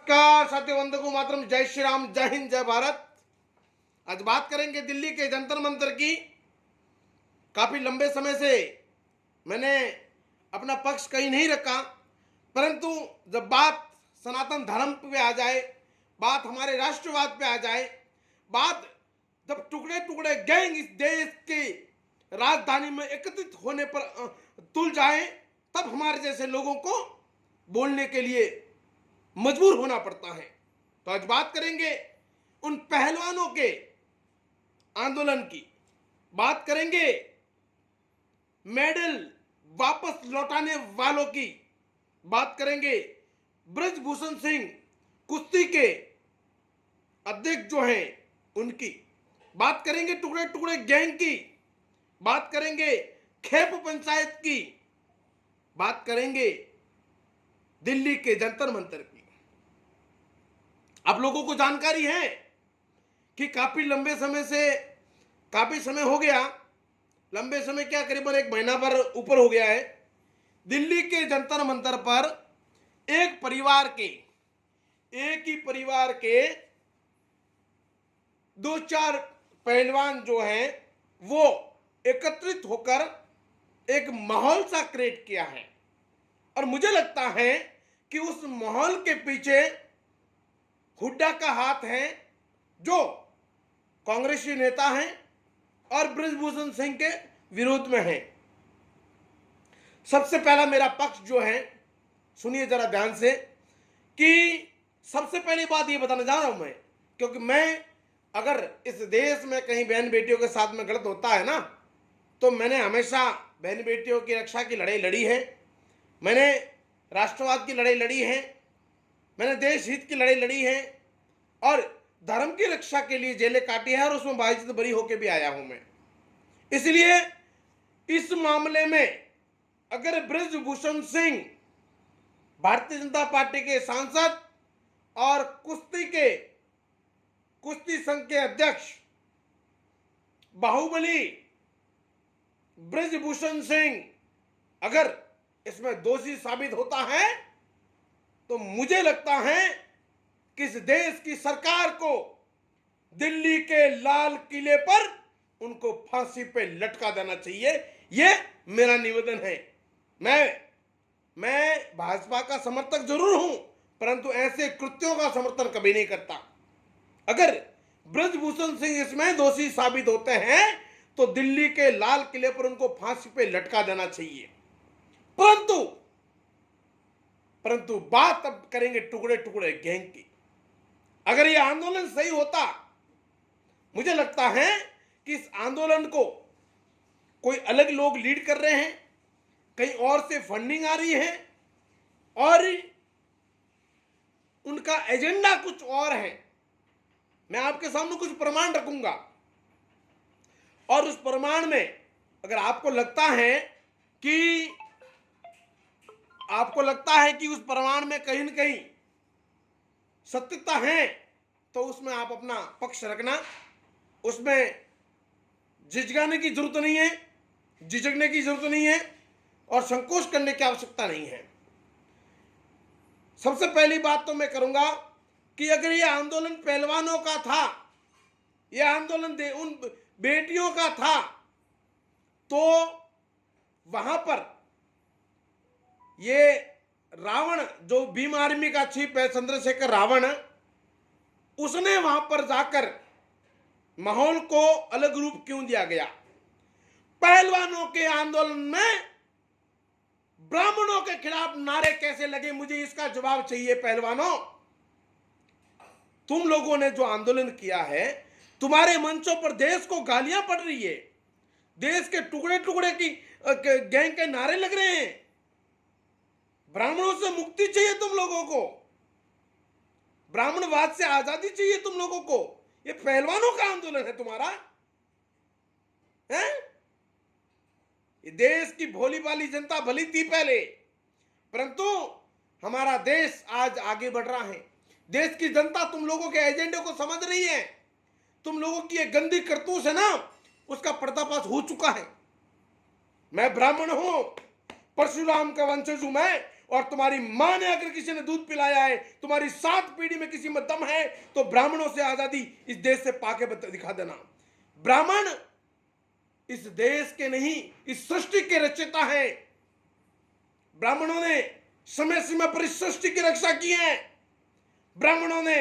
नमस्कार साथियों, वंदे मातरम, जय श्री राम, जय हिंद, जय भारत। आज बात करेंगे दिल्ली के जंतर मंतर की। काफी लंबे समय से मैंने अपना पक्ष कहीं नहीं रखा, परंतु जब बात सनातन धर्म पे आ जाए, बात हमारे राष्ट्रवाद पे आ जाए, बात जब टुकड़े टुकड़े गैंग इस देश की राजधानी में एकत्रित होने पर तुल जाए, तब हमारे जैसे लोगों को बोलने के लिए मजबूर होना पड़ता है। तो आज बात करेंगे उन पहलवानों के आंदोलन की, बात करेंगे मेडल वापस लौटाने वालों की, बात करेंगे ब्रजभूषण सिंह कुश्ती के अध्यक्ष जो हैं उनकी, बात करेंगे टुकड़े टुकड़े गैंग की, बात करेंगे खेप पंचायत की, बात करेंगे दिल्ली के जंतर मंतर की। आप लोगों को जानकारी है कि काफी लंबे समय से, काफी समय हो गया, लंबे समय क्या करीबन एक महीना भर ऊपर हो गया है, दिल्ली के जंतर मंतर पर एक ही परिवार के दो चार पहलवान जो हैं वो एकत्रित होकर एक माहौल सा क्रिएट किया है। और मुझे लगता है कि उस माहौल के पीछे हुड्डा का हाथ है, जो कांग्रेसी नेता हैं और ब्रजभूषण सिंह के विरोध में है। सबसे पहला मेरा पक्ष जो है, सुनिए जरा ध्यान से, कि सबसे पहली बात ये बताना चाह रहा हूं मैं, क्योंकि मैं अगर इस देश में कहीं बहन बेटियों के साथ में गलत होता है ना, तो मैंने हमेशा बहन बेटियों की रक्षा की लड़ाई लड़ी है, मैंने राष्ट्रवाद की लड़ाई लड़ी है, मैंने देश हित की लड़ाई लड़ी है और धर्म की रक्षा के लिए जेलें काटी है, और उसमें बाइज्जत बरी होकर भी आया हूं मैं। इसलिए इस मामले में अगर ब्रजभूषण सिंह भारतीय जनता पार्टी के सांसद और कुश्ती संघ के अध्यक्ष बाहुबली ब्रजभूषण सिंह अगर इसमें दोषी साबित होता है, तो मुझे लगता है कि इस देश की सरकार को दिल्ली के लाल किले पर उनको फांसी पे लटका देना चाहिए। यह मेरा निवेदन है। मैं भाजपा का समर्थक जरूर हूं, परंतु ऐसे कृत्यों का समर्थन कभी नहीं करता। अगर ब्रजभूषण सिंह इसमें दोषी साबित होते हैं तो दिल्ली के लाल किले पर उनको फांसी पे लटका देना चाहिए। परंतु बात अब करेंगे टुकड़े टुकड़े गैंग की। अगर यह आंदोलन सही होता, मुझे लगता है कि इस आंदोलन को कोई अलग लोग लीड कर रहे हैं, कहीं और से फंडिंग आ रही है और उनका एजेंडा कुछ और है। मैं आपके सामने कुछ प्रमाण रखूंगा, और उस प्रमाण में अगर आपको लगता है कि उस प्रमाण में कहीं न कहीं सत्यता है, तो उसमें आप अपना पक्ष रखना। उसमें झिझकने की जरूरत नहीं है और संकोच करने की आवश्यकता नहीं है। सबसे पहली बात तो मैं करूंगा कि अगर यह आंदोलन पहलवानों का था, यह आंदोलन उन बेटियों का था, तो वहां पर ये रावण, जो भीम आर्मी का चीफ है चंद्रशेखर रावण, उसने वहां पर जाकर माहौल को अलग रूप क्यों दिया गया? पहलवानों के आंदोलन में ब्राह्मणों के खिलाफ नारे कैसे लगे? मुझे इसका जवाब चाहिए। पहलवानों, तुम लोगों ने जो आंदोलन किया है, तुम्हारे मंचों पर देश को गालियां पड़ रही है, देश के टुकड़े टुकड़े की गैंग के नारे लग रहे हैं, ब्राह्मणों से मुक्ति चाहिए तुम लोगों को, ब्राह्मणवाद से आजादी चाहिए तुम लोगों को। ये पहलवानों का आंदोलन है तुम्हारा, है? ये देश की भोली भाली जनता भली थी पहले, परंतु हमारा देश आज आगे बढ़ रहा है। देश की जनता तुम लोगों के एजेंडे को समझ रही है। तुम लोगों की ये गंदी करतूत है ना, उसका पर्दाफाश हो चुका है। मैं ब्राह्मण हूं, परशुराम का वंशज हूं मैं, और तुम्हारी मां ने अगर किसी ने दूध पिलाया है, तुम्हारी 7 पीढ़ी में किसी में दम है, तो ब्राह्मणों से आजादी इस देश से पाके दिखा देना। ब्राह्मण इस देश के नहीं, इस सृष्टि के रचयिता है। ब्राह्मणों ने समय सीमा पर इस सृष्टि की रक्षा की है। ब्राह्मणों ने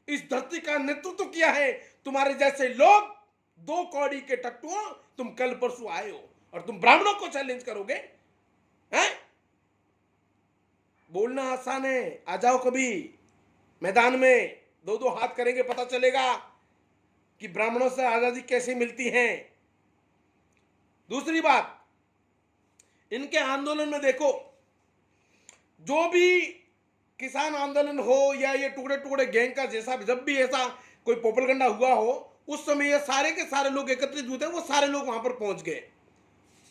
इस धरती का नेतृत्व किया है। तुम्हारे जैसे लोग 2 कौड़ी के टट्टुओं, तुम कल परसों आए हो और तुम ब्राह्मणों को चैलेंज करोगे? हैं? बोलना आसान है, आ जाओ कभी मैदान में, 2-2 हाथ करेंगे, पता चलेगा कि ब्राह्मणों से आजादी कैसे मिलती है। दूसरी बात, इनके आंदोलन में देखो, जो भी किसान आंदोलन हो या ये टुकड़े टुकड़े गैंग का जैसा, जब भी ऐसा कोई प्रोपेगेंडा हुआ हो, उस समय ये सारे के सारे लोग एकत्रित हुए थे, वो सारे लोग वहां पर पहुंच गए।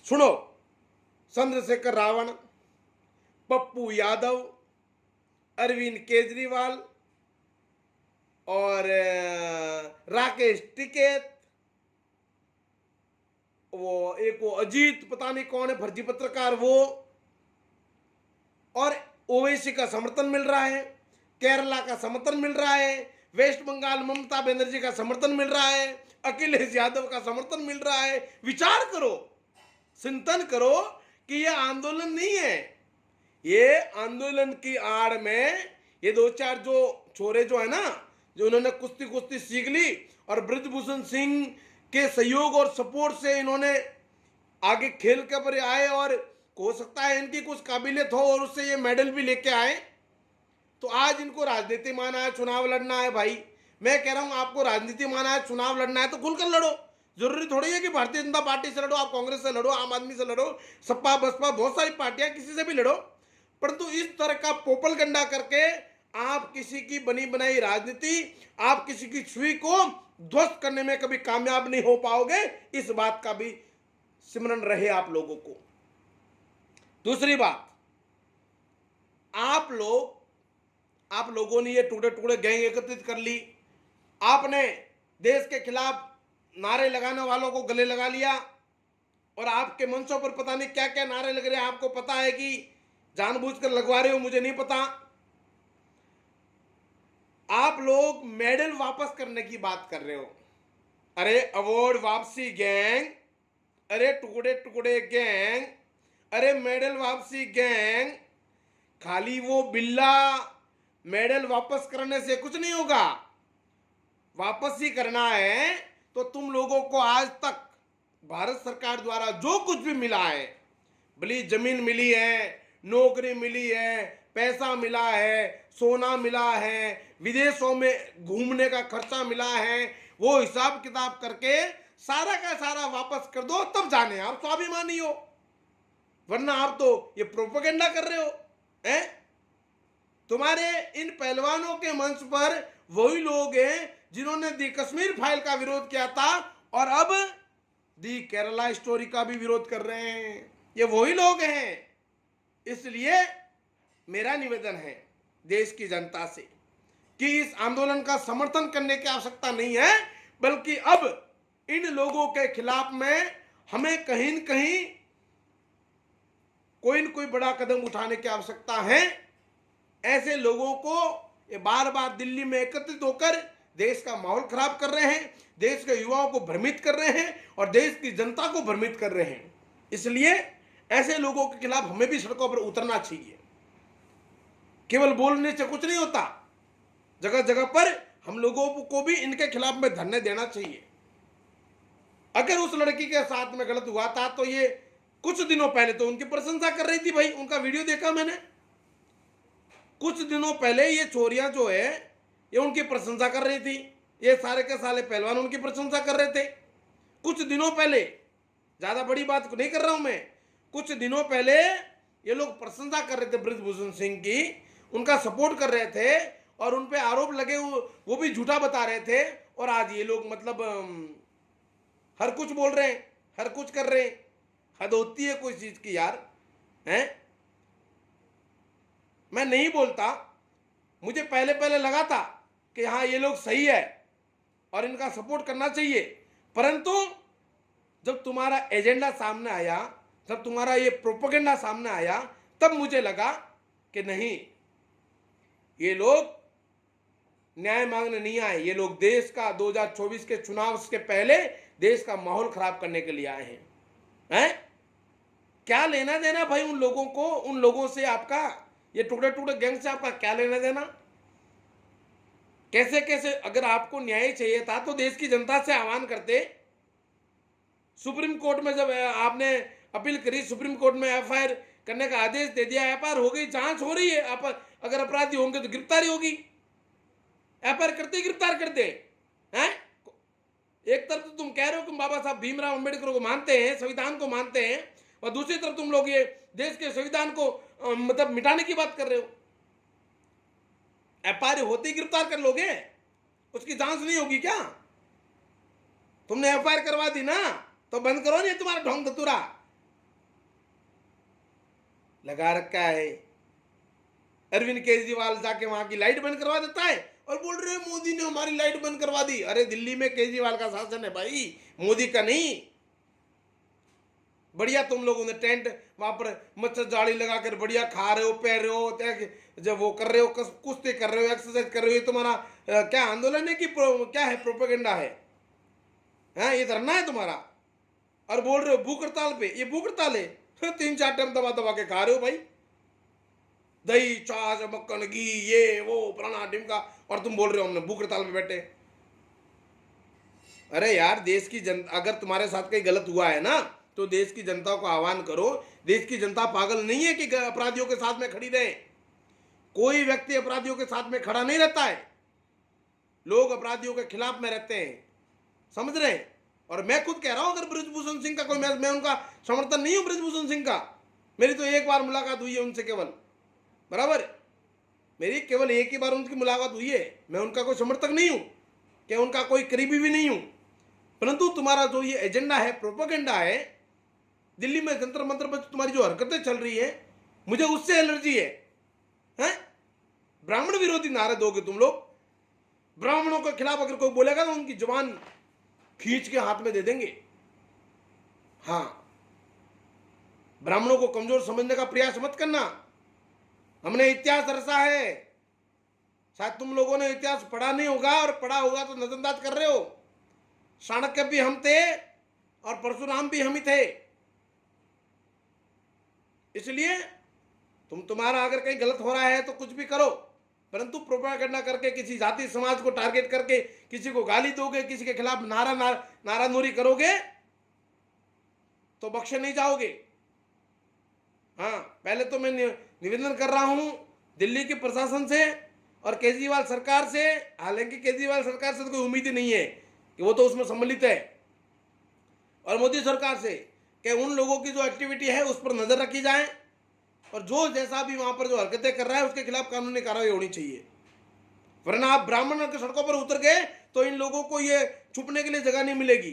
सुनो, चंद्रशेखर रावण, पप्पू यादव, अरविंद केजरीवाल और राकेश टिकैत, वो अजीत, पता नहीं कौन है, फर्जी पत्रकार वो, और ओवैसी का समर्थन मिल रहा है, केरला का समर्थन मिल रहा है, वेस्ट बंगाल ममता बनर्जी का समर्थन मिल रहा है, अखिलेश यादव का समर्थन मिल रहा है। विचार करो, चिंतन करो कि यह आंदोलन नहीं है। ये आंदोलन की आड़ में ये 2-4 जो छोरे जो है ना, जो उन्होंने कुश्ती सीख ली और ब्रजभूषण सिंह के सहयोग और सपोर्ट से इन्होंने आगे खेल कर आए, और हो सकता है इनकी कुछ काबिलियत हो और उससे ये मेडल भी लेके आए, तो आज इनको राजनीति माना है, चुनाव लड़ना है। भाई मैं कह रहा हूं, आपको राजनीति माना है, चुनाव लड़ना है तो खुलकर लड़ो। जरूरी थोड़ी है कि भारतीय जनता पार्टी से लड़ो, आप कांग्रेस से लड़ो, आम आदमी से लड़ो, सपा बसपा, बहुत सारी पार्टियां, किसी से भी लड़ो, परंतु इस तरह का पोपलगंडा करके आप किसी की बनी बनाई राजनीति, आप किसी की छवि को ध्वस्त करने में कभी कामयाब नहीं हो पाओगे। इस बात का भी स्मरण रहे आप लोगों को। दूसरी बात, आप लोगों ने ये टुकड़े टुकड़े गैंग एकत्रित कर ली, आपने देश के खिलाफ नारे लगाने वालों को गले लगा लिया, और आपके मंचों पर पता नहीं क्या क्या नारे लग रहे हैं। आपको पता है कि जानबूझकर लगवा रहे हो, मुझे नहीं पता। आप लोग मेडल वापस करने की बात कर रहे हो। अरे अवार्ड वापसी गैंग, अरे टुकड़े टुकड़े गैंग, अरे मेडल वापसी गैंग। खाली वो बिल्ला मेडल वापस करने से कुछ नहीं होगा, वापस ही करना है तो तुम लोगों को आज तक भारत सरकार द्वारा जो कुछ भी मिला है, भली जमीन मिली है, नौकरी मिली है, पैसा मिला है, सोना मिला है, विदेशों में घूमने का खर्चा मिला है, वो हिसाब किताब करके सारा का सारा वापस कर दो, तब जाने आप स्वाभिमानी हो। वरना आप तो ये प्रोपेगेंडा कर रहे हो। हैं? तुम्हारे इन पहलवानों के मंच पर वही लोग हैं जिन्होंने दी कश्मीर फाइल का विरोध किया था और अब दी केरला स्टोरी का भी विरोध कर रहे हैं। ये वही लोग हैं। इसलिए मेरा निवेदन है देश की जनता से कि इस आंदोलन का समर्थन करने की आवश्यकता नहीं है, बल्कि अब इन लोगों के खिलाफ में हमें कहीं न कहीं कोई न कोई बड़ा कदम उठाने की आवश्यकता है। ऐसे लोगों को ये बार बार दिल्ली में एकत्रित होकर देश का माहौल खराब कर रहे हैं, देश के युवाओं को भ्रमित कर रहे हैं और देश की जनता को भ्रमित कर रहे हैं। इसलिए ऐसे लोगों के खिलाफ हमें भी सड़कों पर उतरना चाहिए। केवल बोलने से कुछ नहीं होता, जगह जगह पर हम लोगों को भी इनके खिलाफ में धरने देना चाहिए। अगर उस लड़की के साथ में गलत हुआ था तो ये कुछ दिनों पहले तो उनकी प्रशंसा कर रही थी। भाई उनका वीडियो देखा मैंने, कुछ दिनों पहले ये छोरियां जो है ये उनकी प्रशंसा कर रही थी, ये सारे के सारे पहलवान उनकी प्रशंसा कर रहे थे। कुछ दिनों पहले, ज्यादा बड़ी बात नहीं कर रहा हूं मैं, कुछ दिनों पहले ये लोग प्रशंसा कर रहे थे ब्रजभूषण सिंह की, उनका सपोर्ट कर रहे थे और उन पे आरोप लगे वो भी झूठा बता रहे थे। और आज ये लोग मतलब हर कुछ बोल रहे हैं, हर कुछ कर रहे हैं। हद होती है कोई चीज की यार। हैं? मैं नहीं बोलता, मुझे पहले पहले लगा था कि हाँ ये लोग सही है और इनका सपोर्ट करना चाहिए, परंतु जब तुम्हारा एजेंडा सामने आया, जब तुम्हारा ये प्रोपेगेंडा सामने आया, तब मुझे लगा कि नहीं, ये लोग न्याय मांगने नहीं आए, ये लोग देश का 2024 के चुनाव से पहले देश का माहौल खराब करने के लिए आए हैं? क्या लेना देना भाई उन लोगों को, उन लोगों से आपका, ये टुकड़े टुकड़े गैंग से आपका क्या लेना देना? कैसे कैसे, अगर आपको न्याय चाहिए था तो देश की जनता से आह्वान करते। सुप्रीम कोर्ट में जब आपने अपील करी, सुप्रीम कोर्ट में एफआईआर करने का आदेश दे दिया, एफआईआर हो गई, जांच हो रही है, अगर अपराधी होंगे तो गिरफ्तारी होगी, एफआईआर करते ही गिरफ्तार करते हैं। एक तरफ तो तुम कह रहे हो कि बाबा साहब भीमराव अंबेडकर को मानते हैं, संविधान को मानते हैं, और दूसरी तरफ तुम लोग ये देश के संविधान को मतलब मिटाने की बात कर रहे हो। एफआईआर होते ही गिरफ्तार कर लोगे, उसकी जांच नहीं होगी क्या? तुमने एफआईआर करवा दी ना, तो बंद करो नहीं तुम्हारा ढोंग धतूरा लगा रखा है। अरविंद केजरीवाल जाके वहां की लाइट बंद करवा देता है और बोल रहे हैं मोदी ने हमारी लाइट बंद करवा दी। अरे दिल्ली में केजरीवाल का शासन है भाई, मोदी का नहीं। बढ़िया तुम लोगों ने टेंट वहां पर मच्छर जाली लगाकर बढ़िया खा रहे हो, पै रहे हो, जब वो कर रहे हो, कुश्ती कर रहे हो, एक्सरसाइज कर रहे हो। ये तुम्हारा क्या आंदोलन है कि क्या है, प्रोपेगेंडा है? ये धरना है तुम्हारा? और बोल रहे हो भूख हड़ताल पे, ये भूख हड़ताल है? 3-4 टाइम दबा दबा के खा रहे हो भाई, दही छाछ मक्खन घी ये वो फलाना ढिमका, और तुम बोल रहे हो हमने भूख हड़ताल पे बैठे। अरे यार, देश की जनता, अगर तुम्हारे साथ कहीं गलत हुआ है ना तो देश की जनता को आह्वान करो। देश की जनता पागल नहीं है कि अपराधियों के साथ में खड़ी रहे। कोई व्यक्ति अपराधियों के साथ में खड़ा नहीं रहता है, लोग अपराधियों के खिलाफ में रहते हैं, समझ रहे हैं? और मैं खुद कह रहा हूं, अगर बृजभूषण सिंह का कोई, मैं उनका समर्थन नहीं हूं, बृजभूषण सिंह का। मेरी तो एक बार मुलाकात हुई है उनसे केवल, बराबर, मेरी केवल एक ही बार उनकी मुलाकात हुई है। मैं उनका कोई समर्थक नहीं हूं, क्या उनका कोई करीबी भी नहीं हूं। परंतु तुम्हारा जो ये एजेंडा है, प्रोपेगेंडा है, दिल्ली में जंतर मंतर पर तुम्हारी जो हरकतें चल रही है, मुझे उससे एलर्जी है, हैं? ब्राह्मण विरोधी नारे दोगे तुम लोग। ब्राह्मणों के खिलाफ अगर कोई बोलेगा तो उनकी जुबान खींच के हाथ में दे देंगे। हाँ, ब्राह्मणों को कमजोर समझने का प्रयास मत करना। हमने इतिहास रचा है, शायद तुम लोगों ने इतिहास पढ़ा नहीं होगा, और पढ़ा होगा तो नजरअंदाज कर रहे हो। चाणक्य भी हम थे और परशुराम भी हम ही थे। इसलिए तुम्हारा अगर कहीं गलत हो रहा है तो कुछ भी करो, परंतु प्रोपेगेंडा करके किसी जाति समाज को टारगेट करके किसी को गाली दोगे, किसी के खिलाफ नारा नूरी करोगे तो बख्शे नहीं जाओगे। हाँ, पहले तो मैं निवेदन कर रहा हूं दिल्ली के प्रशासन से और केजरीवाल सरकार से, हालांकि केजरीवाल सरकार से तो कोई उम्मीद ही नहीं है कि वो तो उसमें सम्मिलित है, और मोदी सरकार से कि उन लोगों की जो एक्टिविटी है उस पर नजर रखी जाए, और जो जैसा भी वहां पर जो हरकतें कर रहा है उसके खिलाफ कानूनी कार्रवाई होनी चाहिए। वरना आप ब्राह्मण के सड़कों पर उतर गए तो इन लोगों को ये छुपने के लिए जगह नहीं मिलेगी।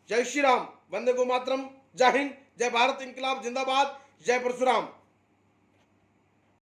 जय श्री राम, वंदे गो मातरम, जय हिंद, जय भारत, इनकलाब जिंदाबाद, जय परशुराम।